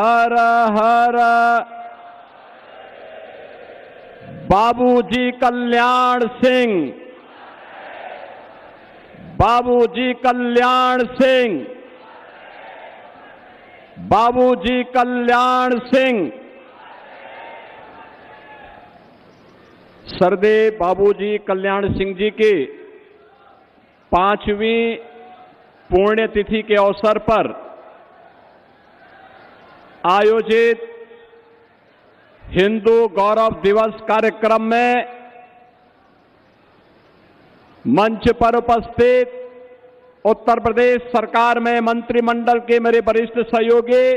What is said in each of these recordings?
हर हर बाबूजी कल्याण सिंह, बाबूजी कल्याण सिंह, बाबूजी कल्याण सिंह। सरदेव बाबूजी कल्याण सिंह जी की 5वीं पुण्यतिथि के अवसर पर आयोजित हिंदू गौरव दिवस कार्यक्रम में मंच पर उपस्थित उत्तर प्रदेश सरकार में मंत्रिमंडल के मेरे वरिष्ठ सहयोगी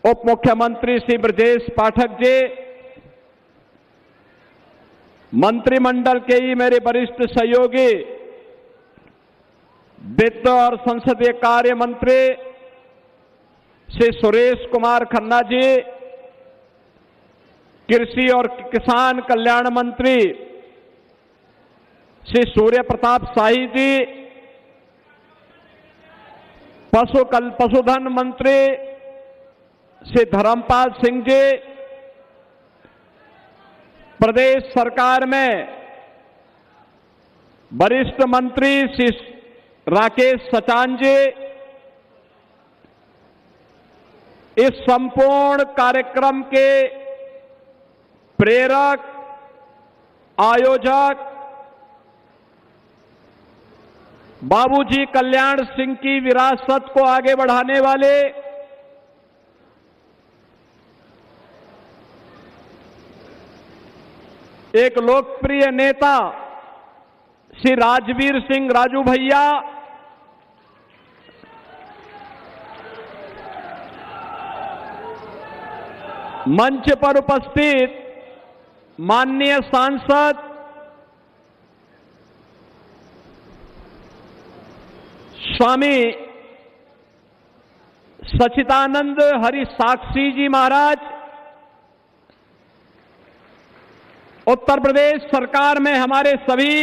उप मुख्यमंत्री श्री ब्रजेश पाठक जी, मंत्रिमंडल के ही मेरे वरिष्ठ सहयोगी वित्त और संसदीय कार्य मंत्री श्री सुरेश कुमार खन्ना जी, कृषि और किसान कल्याण मंत्री श्री सूर्य प्रताप शाही जी, पशुधन मंत्री श्री धर्मपाल सिंह जी, प्रदेश सरकार में वरिष्ठ मंत्री श्री राकेश सचान जी, इस संपूर्ण कार्यक्रम के प्रेरक, आयोजक, बाबूजी कल्याण सिंह की विरासत को आगे बढ़ाने वाले एक लोकप्रिय नेता श्री राजवीर सिंह राजू भैया, मंच पर उपस्थित माननीय सांसद स्वामी सच्चिदानंद हरि साक्षी जी महाराज, उत्तर प्रदेश सरकार में हमारे सभी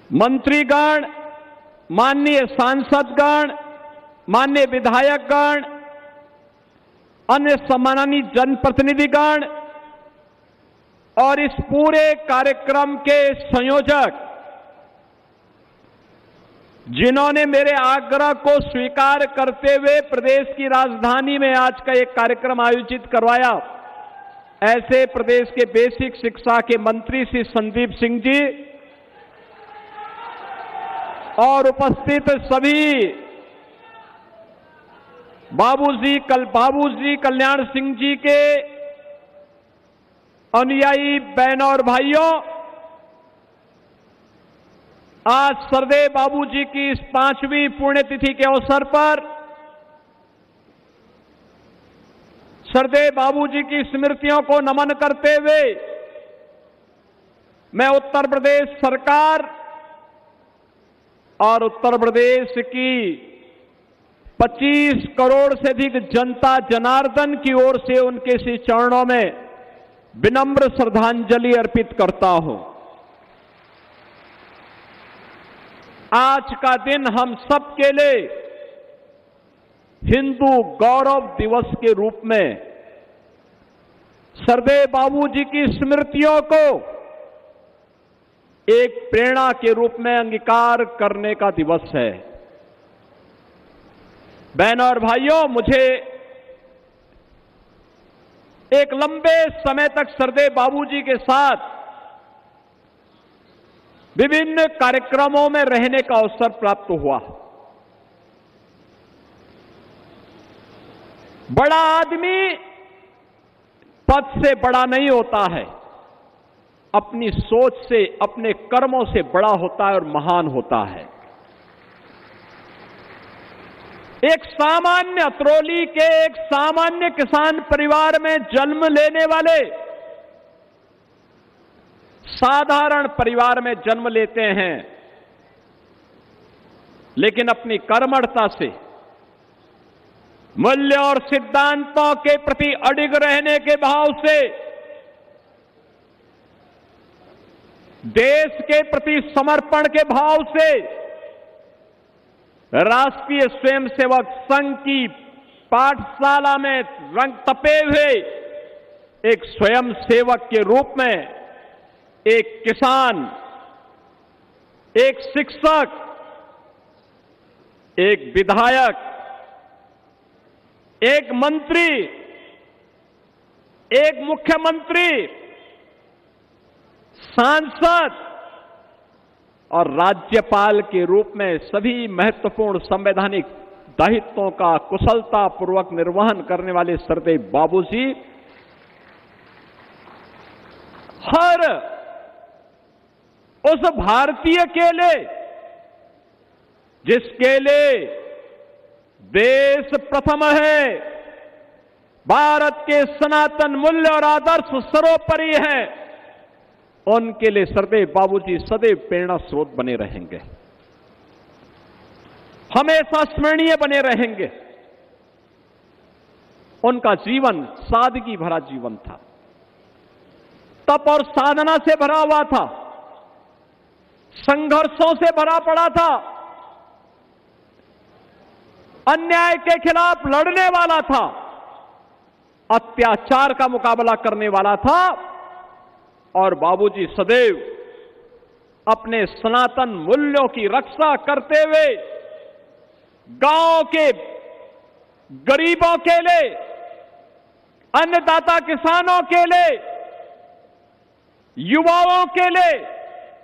मंत्रीगण, माननीय सांसदगण, माननीय विधायकगण, अन्य सम्मानित जनप्रतिनिधिगण और इस पूरे कार्यक्रम के संयोजक जिन्होंने मेरे आग्रह को स्वीकार करते हुए प्रदेश की राजधानी में आज का एक कार्यक्रम आयोजित करवाया, ऐसे प्रदेश के बेसिक शिक्षा के मंत्री श्री संदीप सिंह जी और उपस्थित सभी बाबूजी कल्याण सिंह जी के अनुयायी बहनों और भाइयों, आज सरदेव बाबूजी की इस 5वीं पुण्यतिथि के अवसर पर सरदेव बाबूजी की स्मृतियों को नमन करते हुए मैं उत्तर प्रदेश सरकार और उत्तर प्रदेश की 25 करोड़ से अधिक जनता जनार्दन की ओर से उनके श्री चरणों में विनम्र श्रद्धांजलि अर्पित करता हूं। आज का दिन हम सबके लिए हिंदू गौरव दिवस के रूप में सरदेव बाबूजी की स्मृतियों को एक प्रेरणा के रूप में अंगीकार करने का दिवस है। बहनों और भाइयों, मुझे एक लंबे समय तक सरदेव बाबूजी के साथ विभिन्न कार्यक्रमों में रहने का अवसर प्राप्त हुआ। बड़ा आदमी पद से बड़ा नहीं होता है, अपनी सोच से, अपने कर्मों से बड़ा होता है और महान होता है। एक सामान्य अतरौली के एक सामान्य किसान परिवार में जन्म लेने वाले साधारण परिवार में जन्म लेते हैं, लेकिन अपनी कर्मठता से, मूल्य और सिद्धांतों के प्रति अडिग रहने के भाव से, देश के प्रति समर्पण के भाव से राष्ट्रीय स्वयंसेवक संघ की पाठशाला में रंग तपे हुए एक स्वयंसेवक के रूप में, एक किसान, एक शिक्षक, एक विधायक, एक मंत्री, एक मुख्यमंत्री, सांसद और राज्यपाल के रूप में सभी महत्वपूर्ण संवैधानिक दायित्वों का कुशलतापूर्वक निर्वहन करने वाले सरदेव बाबूजी हर उस भारतीय के लिए जिसके लिए देश प्रथम है, भारत के सनातन मूल्य और आदर्श सर्वोपरि है, उनके लिए सरदेव बाबूजी सदैव प्रेरणा स्रोत बने रहेंगे, हमेशा स्मरणीय बने रहेंगे। उनका जीवन सादगी भरा जीवन था, तप और साधना से भरा हुआ था, संघर्षों से भरा पड़ा था, अन्याय के खिलाफ लड़ने वाला था, अत्याचार का मुकाबला करने वाला था। और बाबूजी सदैव अपने सनातन मूल्यों की रक्षा करते हुए गांव के गरीबों के लिए, अन्नदाता किसानों के लिए, युवाओं के लिए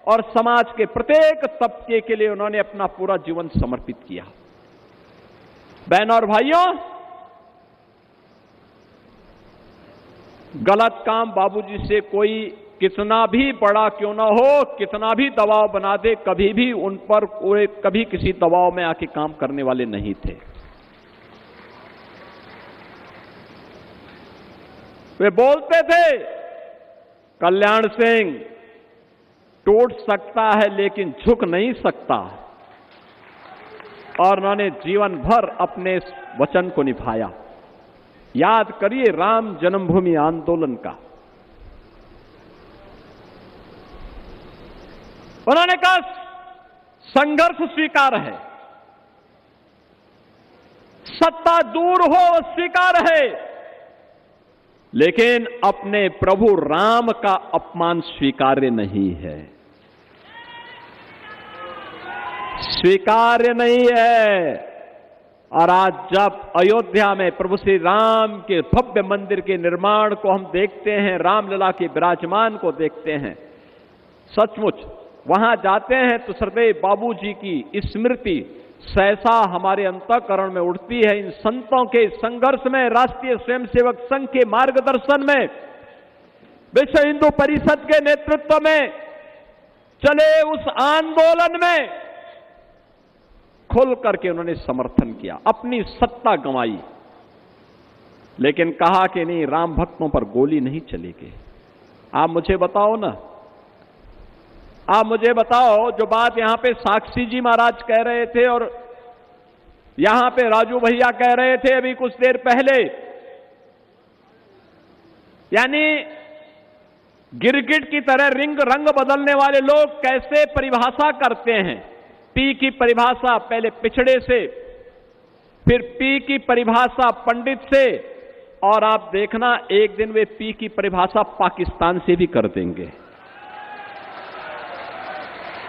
और समाज के प्रत्येक तबके के लिए उन्होंने अपना पूरा जीवन समर्पित किया। बहनों और भाइयों, गलत काम बाबूजी से कोई कितना भी बड़ा क्यों ना हो, कितना भी दबाव बना दे, कभी भी उन पर कोई कभी किसी दबाव में आके काम करने वाले नहीं थे। वे बोलते थे कल्याण सिंह टूट सकता है लेकिन झुक नहीं सकता, और उन्होंने जीवन भर अपने वचन को निभाया। याद करिए राम जन्मभूमि आंदोलन का, उन्होंने कहा संघर्ष स्वीकार है, सत्ता दूर हो स्वीकार है, लेकिन अपने प्रभु राम का अपमान स्वीकार्य नहीं है, स्वीकार्य नहीं है। और आज जब अयोध्या में प्रभु श्री राम के भव्य मंदिर के निर्माण को हम देखते हैं, रामलला के विराजमान को देखते हैं, सचमुच वहां जाते हैं तो सरदेव बाबूजी की स्मृति सहसा हमारे अंतःकरण में उठती है। इन संतों के संघर्ष में, राष्ट्रीय स्वयंसेवक संघ के मार्गदर्शन में, विश्व हिंदू परिषद के नेतृत्व में चले उस आंदोलन में खुल करके उन्होंने समर्थन किया, अपनी सत्ता गंवाई, लेकिन कहा कि नहीं, राम भक्तों पर गोली नहीं चलेगी। आप मुझे बताओ ना, आप मुझे बताओ, जो बात यहां पे साक्षी जी महाराज कह रहे थे और यहां पे राजू भैया कह रहे थे अभी कुछ देर पहले, यानी गिरगिट की तरह रंग बदलने वाले लोग कैसे परिभाषा करते हैं। पी की परिभाषा पहले पिछड़े से, फिर पी की परिभाषा पंडित से, और आप देखना एक दिन वे पी की परिभाषा पाकिस्तान से भी कर देंगे।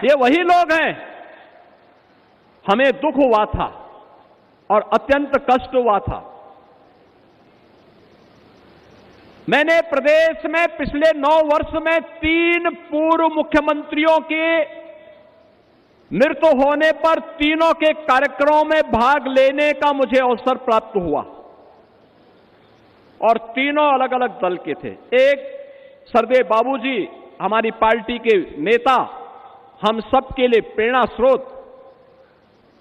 ये वही लोग हैं। हमें दुख हुआ था और अत्यंत कष्ट हुआ था। मैंने प्रदेश में पिछले 9 वर्ष में 3 पूर्व मुख्यमंत्रियों के मृत्यु होने पर तीनों के कार्यक्रमों में भाग लेने का मुझे अवसर प्राप्त हुआ, और तीनों अलग अलग दल के थे। एक सरदेव बाबूजी हमारी पार्टी के नेता, हम सब के लिए प्रेरणा स्रोत,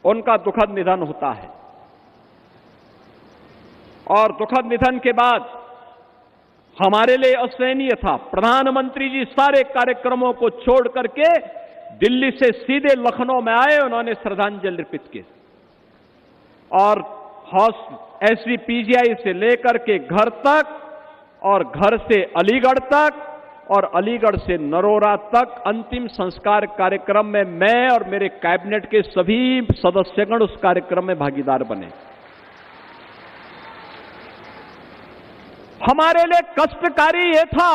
उनका दुखद निधन होता है, और दुखद निधन के बाद हमारे लिए असहनीय था। प्रधानमंत्री जी सारे कार्यक्रमों को छोड़ करके दिल्ली से सीधे लखनऊ में आए, उन्होंने श्रद्धांजलि अर्पित की, और एसवीपीजीआई से लेकर के घर तक और घर से अलीगढ़ तक और अलीगढ़ से नरोरा तक अंतिम संस्कार कार्यक्रम में मैं और मेरे कैबिनेट के सभी सदस्यगण उस कार्यक्रम में भागीदार बने। हमारे लिए कष्टकारी यह था,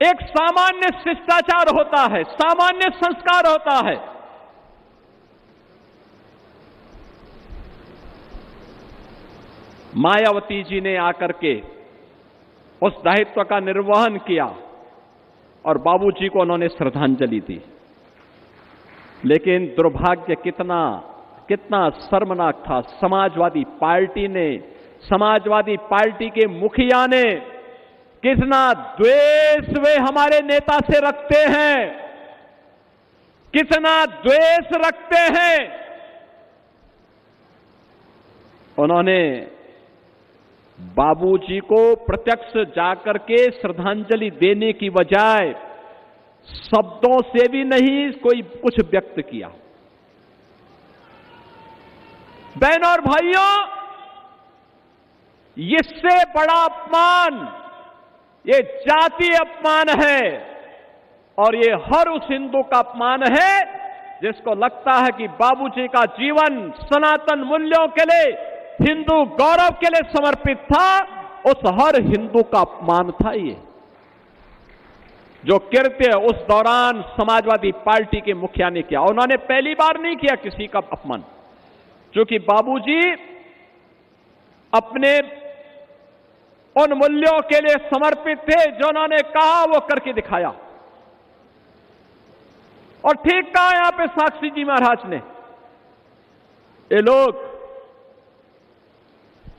एक सामान्य शिष्टाचार होता है, सामान्य संस्कार होता है। मायावती जी ने आकर के उस दायित्व का निर्वहन किया और बाबूजी को उन्होंने श्रद्धांजलि दी। लेकिन दुर्भाग्य कितना शर्मनाक था, समाजवादी पार्टी के मुखिया ने कितना द्वेष वे हमारे नेता से रखते हैं, कितना द्वेष रखते हैं। उन्होंने बाबूजी को प्रत्यक्ष जाकर के श्रद्धांजलि देने की बजाय शब्दों से भी नहीं कोई कुछ व्यक्त किया। बहनों और भाइयों, इससे बड़ा अपमान ये जातीय अपमान है और ये हर उस हिंदू का अपमान है जिसको लगता है कि बाबूजी का जीवन सनातन मूल्यों के लिए, हिंदू गौरव के लिए समर्पित था। उस हर हिंदू का अपमान था ये, जो कृत्य उस दौरान समाजवादी पार्टी के मुखिया ने किया। उन्होंने पहली बार नहीं किया किसी का अपमान, क्योंकि बाबूजी अपने उन मूल्यों के लिए समर्पित थे जो उन्होंने कहा वो करके दिखाया। और ठीक कहा यहां पे साक्षी जी महाराज ने, ये लोग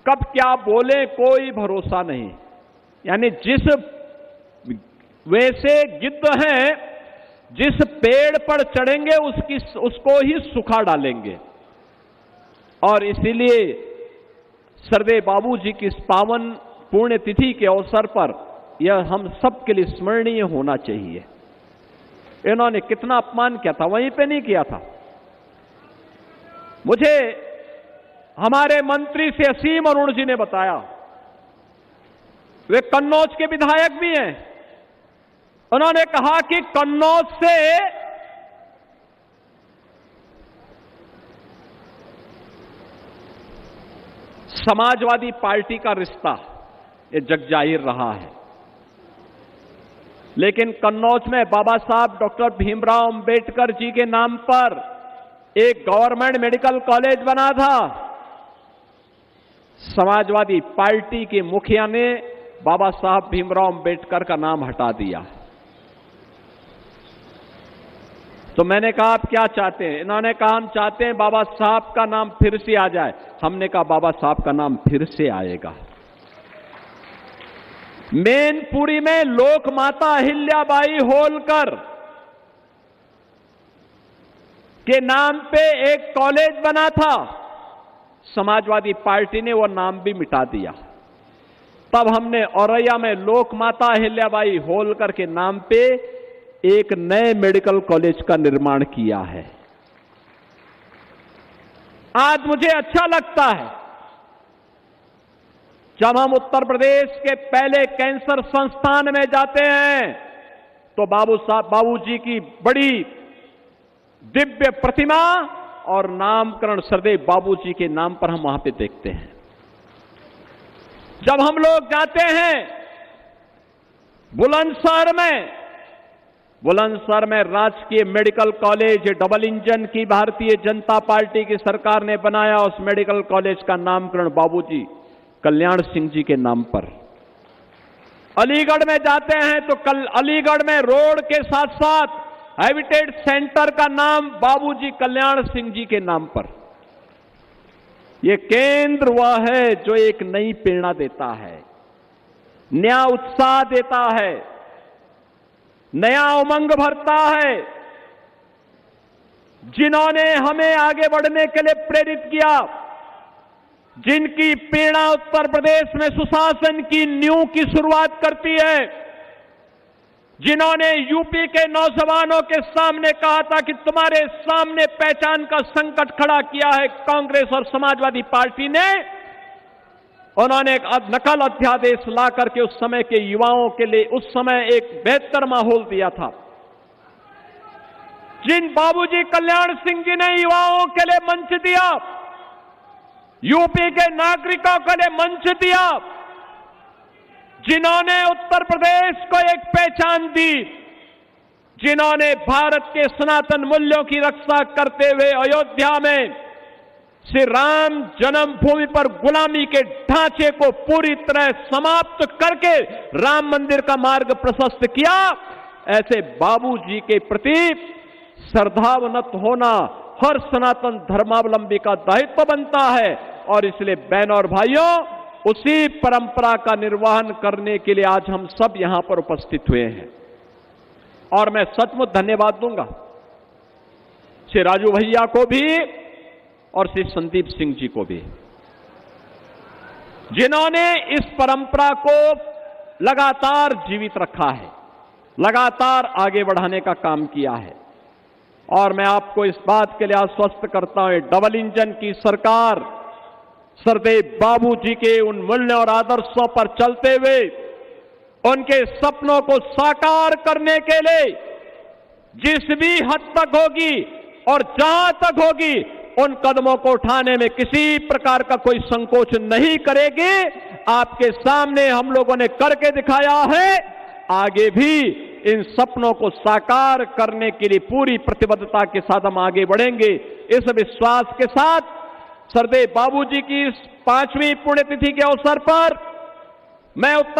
कब क्या बोले कोई भरोसा नहीं। यानी जिस वैसे गिद्ध हैं, जिस पेड़ पर चढ़ेंगे उसको ही सुखा डालेंगे। और इसीलिए सरदेव बाबूजी की इस पावन पुण्यतिथि के अवसर पर यह हम सब के लिए स्मरणीय होना चाहिए। इन्होंने कितना अपमान किया था, वहीं पे नहीं किया था। मुझे हमारे मंत्री से असीम अरुण जी ने बताया, वे कन्नौज के विधायक भी हैं। उन्होंने कहा कि कन्नौज से समाजवादी पार्टी का रिश्ता ये जगजाहिर रहा है, लेकिन कन्नौज में बाबा साहब डॉक्टर भीमराव अंबेडकर जी के नाम पर एक गवर्नमेंट मेडिकल कॉलेज बना था। समाजवादी पार्टी के मुखिया ने बाबा साहब भीमराव अंबेडकर का नाम हटा दिया। तो मैंने कहा आप क्या चाहते हैं? इन्होंने कहा हम चाहते हैं बाबा साहब का नाम फिर से आ जाए। हमने कहा बाबा साहब का नाम फिर से आएगा। मैनपुरी में लोक माता अहिल्याबाई होलकर के नाम पे एक कॉलेज बना था, समाजवादी पार्टी ने वो नाम भी मिटा दिया। तब हमने औरैया में लोक माता अहिल्याबाई होलकर के नाम पे एक नए मेडिकल कॉलेज का निर्माण किया है। आज मुझे अच्छा लगता है जब हम उत्तर प्रदेश के पहले कैंसर संस्थान में जाते हैं तो बाबूजी की बड़ी दिव्य प्रतिमा और नामकरण सरदेव बाबूजी के नाम पर हम वहां पे देखते हैं। जब हम लोग जाते हैं बुलंदशहर में राजकीय मेडिकल कॉलेज डबल इंजन की भारतीय जनता पार्टी की सरकार ने बनाया। उस मेडिकल कॉलेज का नामकरण बाबूजी कल्याण सिंह जी के नाम पर। अलीगढ़ में जाते हैं तो अलीगढ़ में रोड के साथ साथ हैबिटेट सेंटर का नाम बाबूजी कल्याण सिंह जी के नाम पर। यह केंद्र वह है जो एक नई प्रेरणा देता है, नया उत्साह देता है, नया उमंग भरता है। जिन्होंने हमें आगे बढ़ने के लिए प्रेरित किया, जिनकी प्रेरणा उत्तर प्रदेश में सुशासन की नींव की शुरुआत करती है, जिन्होंने यूपी के नौजवानों के सामने कहा था कि तुम्हारे सामने पहचान का संकट खड़ा किया है कांग्रेस और समाजवादी पार्टी ने, उन्होंने एक नकल अध्यादेश ला करके उस समय के युवाओं के लिए उस समय एक बेहतर माहौल दिया था। जिन बाबूजी कल्याण सिंह जी ने युवाओं के लिए मंच दिया, यूपी के नागरिकों के लिए मंच दिया, जिन्होंने उत्तर प्रदेश को एक पहचान दी, जिन्होंने भारत के सनातन मूल्यों की रक्षा करते हुए अयोध्या में श्री राम जन्मभूमि पर गुलामी के ढांचे को पूरी तरह समाप्त करके राम मंदिर का मार्ग प्रशस्त किया, ऐसे बाबूजी के प्रति श्रद्धावनत होना हर सनातन धर्मावलंबी का दायित्व बनता है। और इसलिए बहनों और भाइयों, उसी परंपरा का निर्वहन करने के लिए आज हम सब यहां पर उपस्थित हुए हैं। और मैं सचमुच धन्यवाद दूंगा श्री राजू भैया को भी और श्री संदीप सिंह जी को भी, जिन्होंने इस परंपरा को लगातार जीवित रखा है, लगातार आगे बढ़ाने का काम किया है। और मैं आपको इस बात के लिए आश्वस्त करता हूं, डबल इंजन की सरकार सरदेव बाबूजी के उन मूल्यों और आदर्शों पर चलते हुए उनके सपनों को साकार करने के लिए जिस भी हद तक होगी और जहां तक होगी उन कदमों को उठाने में किसी प्रकार का कोई संकोच नहीं करेगी। आपके सामने हम लोगों ने करके दिखाया है, आगे भी इन सपनों को साकार करने के लिए पूरी प्रतिबद्धता के साथ हम आगे बढ़ेंगे। इस विश्वास के साथ सरदेव बाबूजी की इस 5वीं पुण्यतिथि के अवसर पर मैं उत्तर